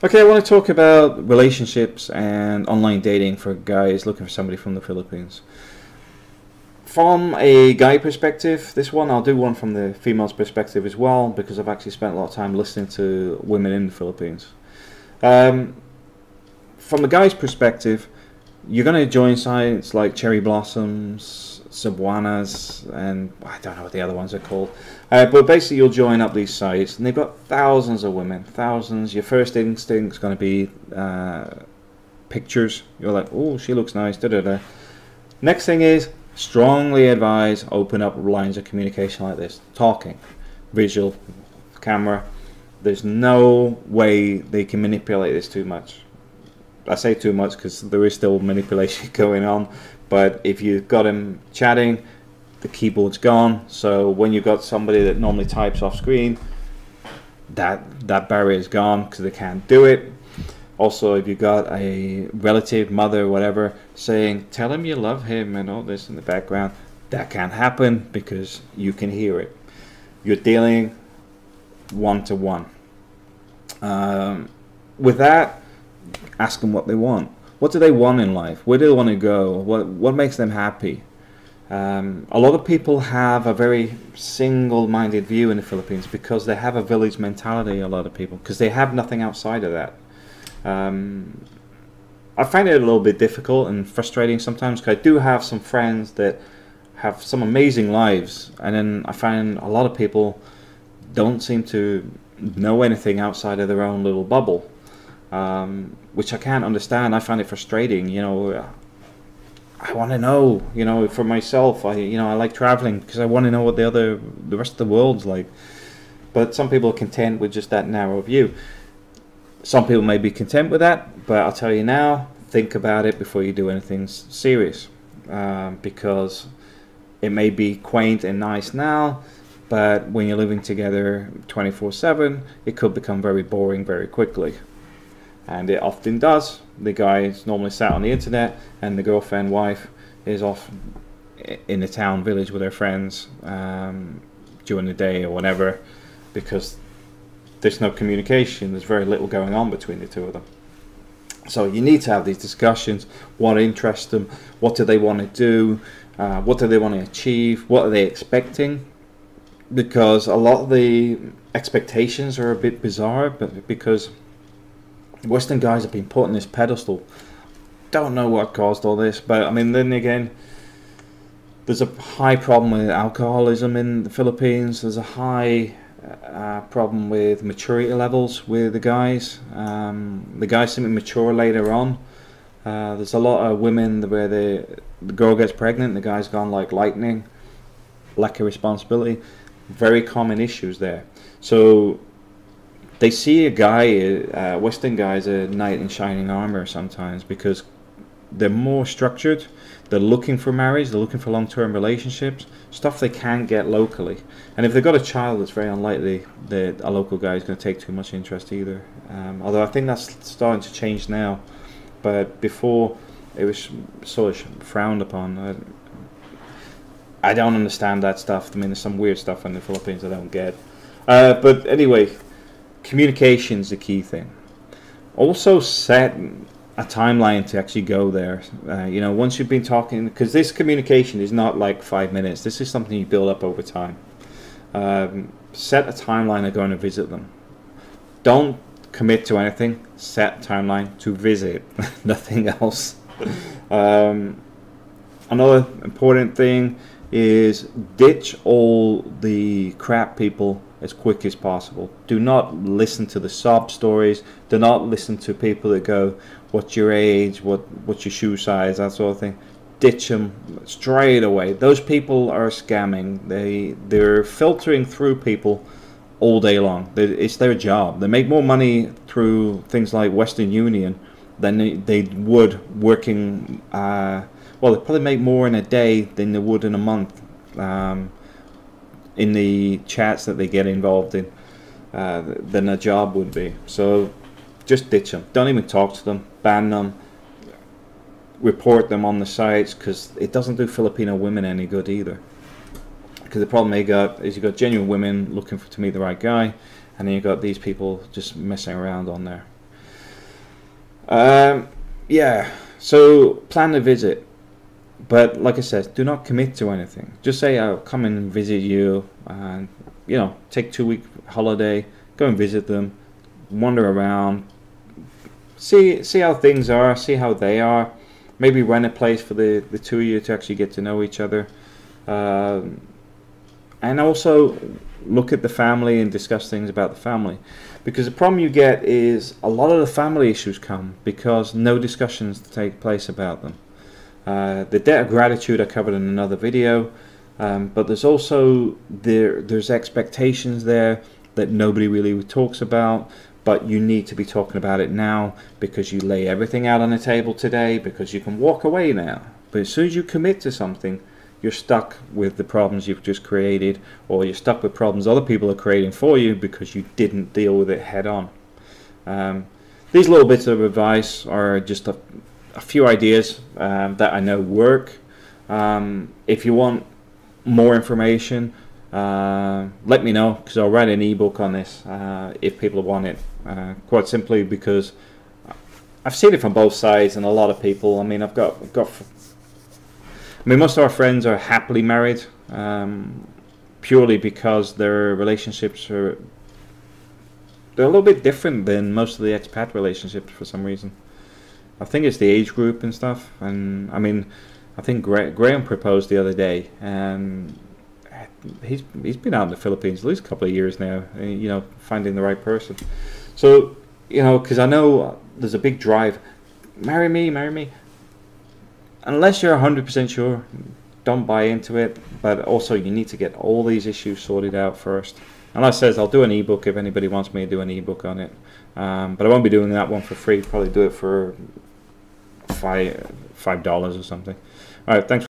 Okay, I want to talk about relationships and online dating for guys looking for somebody from the Philippines. From a guy perspective, this one, I'll do one from the female's perspective as well, because I've actually spent a lot of time listening to women in the Philippines. From the guy's perspective, you're going to join sites like Cherry Blossoms, Cebuanas, and I don't know what the other ones are called. But basically you'll join up these sites, and they've got thousands of women, thousands. Your first instinct's going to be pictures. You're like, oh, she looks nice, da da da. Next thing is, strongly advise open up lines of communication like this. Talking, visual, camera. There's no way they can manipulate this too much. I say too much because there is still manipulation going on, but if you've got them chatting, the keyboard's gone, so when you've got somebody that normally types off screen, that barrier is gone because they can't do it. Also, if you've got a relative, mother, whatever, saying, tell him you love him and all this in the background, that can't happen because you can hear it. You're dealing one-to-one. With that, ask them what they want. What do they want in life? Where do they want to go? What makes them happy? A lot of people have a very single-minded view in the Philippines because they have a village mentality, a lot of people, because they have nothing outside of that. I find it a little bit difficult and frustrating sometimes, because I do have some friends that have some amazing lives, and then I find a lot of people don't seem to know anything outside of their own little bubble. Which I can't understand. I find it frustrating. You know, I want to know. You know, for myself, I like traveling because I want to know what the rest of the world's like. But some people are content with just that narrow view. Some people may be content with that, but I'll tell you now, think about it before you do anything serious, because it may be quaint and nice now, but when you're living together 24/7, it could become very boring very quickly. And it often does. The guy is normally sat on the internet, and the girlfriend, wife, is off in the town, village with her friends during the day or whatever, because there's no communication. There's very little going on between the two of them. So you need to have these discussions. What interests them? What do they want to do? What do they want to achieve? What are they expecting? Because a lot of the expectations are a bit bizarre, but because Western guys have been put on this pedestal. Don't know what caused all this, but I mean, then again, there's a high problem with alcoholism in the Philippines. There's a high problem with maturity levels with the guys. The guys seem to mature later on. There's a lot of women where the girl gets pregnant, the guy's gone like lightning. Lack of responsibility. Very common issues there. So they see a guy, Western guys, a knight in shining armor sometimes, because they're more structured. They're looking for marriage. They're looking for long-term relationships, stuff they can't get locally. And if they've got a child, it's very unlikely that a local guy is going to take too much interest either. Although I think that's starting to change now, but before it was sort of frowned upon. I don't understand that stuff. I mean, there's some weird stuff in the Philippines I don't get. But anyway, communication's the key thing. Also set a timeline to actually go there. You know, once you've been talking, because this communication is not like 5 minutes. This is something you build up over time. Set a timeline of going to visit them. Don't commit to anything. Set a timeline to visit. Nothing else. Another important thing is ditch all the crap people as quick as possible. Do not listen to the sob stories. Do not listen to people that go, what's your age, what's your shoe size, that sort of thing. Ditch them straight away. Those people are scamming. They're filtering through people all day long. It's their job. They make more money through things like Western Union than they would working. Well, they probably make more in a day than they would in a month. In the chats that they get involved in, than a job would be. So just ditch them. Don't even talk to them. Ban them. Report them on the sites, because it doesn't do Filipino women any good either. Because the problem they got is you've got genuine women looking to meet the right guy, and then you've got these people just messing around on there. Yeah, so plan a visit, but like I said, do not commit to anything. Just say I'll come and visit you, and take 2 week holiday, go and visit them, wander around, see how things are, see how they are. Maybe rent a place for the two of you to actually get to know each other, and also look at the family and discuss things about the family. Because the problem you get is a lot of the family issues come because no discussions take place about them. The debt of gratitude I covered in another video, but there's also there's expectations there that nobody really talks about, but you need to be talking about it now, because you lay everything out on the table today, because you can walk away now. But as soon as you commit to something, you're stuck with the problems you've just created, or you're stuck with problems other people are creating for you because you didn't deal with it head on. These little bits of advice are just a few ideas that I know work. If you want more information, let me know, because I'll write an ebook on this if people want it. Quite simply because I've seen it from both sides, and a lot of people. I mean, most of our friends are happily married, purely because their relationships they're a little bit different than most of the expat relationships for some reason. I think it's the age group and stuff. And I mean, I think Graham proposed the other day, and he's been out in the Philippines at least a couple of years now, finding the right person. So, because I know there's a big drive, marry me. Unless you're 100% sure, don't buy into it. But also, you need to get all these issues sorted out first. And like I says, I'll do an ebook if anybody wants me to do an ebook on it. But I won't be doing that one for free. Probably do it for $5 or something. All right, thanks.